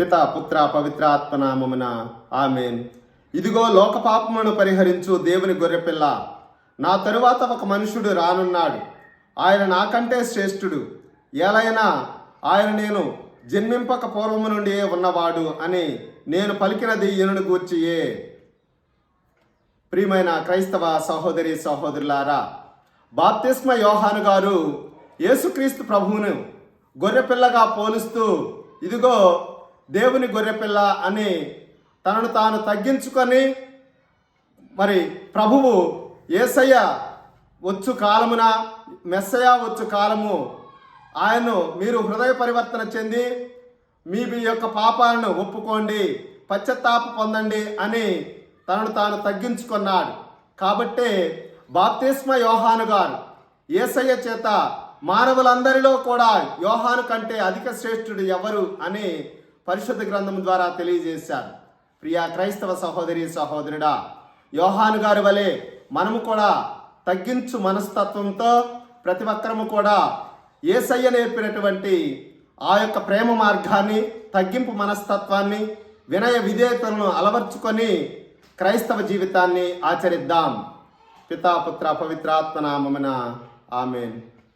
పిత పుత్ర పవిత్ర ఆత్మనామమున ఆమేన్. ఇదిగో లోక పాపమును పరిహరించు దేవుని గొర్రెపిల్ల. నా తరువాత ఒక మనుషుడు రానున్నాడు, ఆయన నాకంటే శ్రేష్ఠుడు. ఏలైనా ఆయన నేను జన్మింపక పూర్వము నుండి ఉన్నవాడు అని నేను పలికినది ఈయనను గూర్చియే. ప్రియమైన క్రైస్తవ సహోదరి సహోదరులారా, బాప్తిస్మ యోహాను గారు యేసుక్రీస్తు ప్రభువును గొర్రెపిల్లగా పోలుస్తూ ఇదిగో దేవుని గొర్రెపిల్ల అని తనను తాను తగ్గించుకొని, మరి ప్రభువు యేసయ్య వచ్చు కాలమున, మెస్సయ వచ్చు కాలము, ఆయన్ను మీరు హృదయ పరివర్తన చెంది మీ యొక్క పాపాలను ఒప్పుకోండి, పశ్చాత్తాప పొందండి అని తనను తాను తగ్గించుకున్నాడు. కాబట్టే బాప్తిస్మ యోహాను గారు యేసయ్య చేత మానవులందరిలో కూడా యోహాను కంటే అధిక శ్రేష్ఠుడు ఎవరు అని పరిశుద్ధ గ్రంథం ద్వారా తెలియజేశారు. ప్రియా క్రైస్తవ సహోదరి సహోదరుడా, యోహాను గారి వలె మనము కూడా తగ్గించు మనస్తత్వంతో ప్రతి ఒక్కరము కూడా యేసయ్య నేర్పినటువంటి ఆ యొక్క ప్రేమ మార్గాన్ని, తగ్గింపు మనస్తత్వాన్ని, వినయ విధేయతలను అలవర్చుకొని క్రైస్తవ జీవితాన్ని ఆచరిద్దాం. పితా పుత్ర పవిత్రాత్మ నామమున ఆమేన్.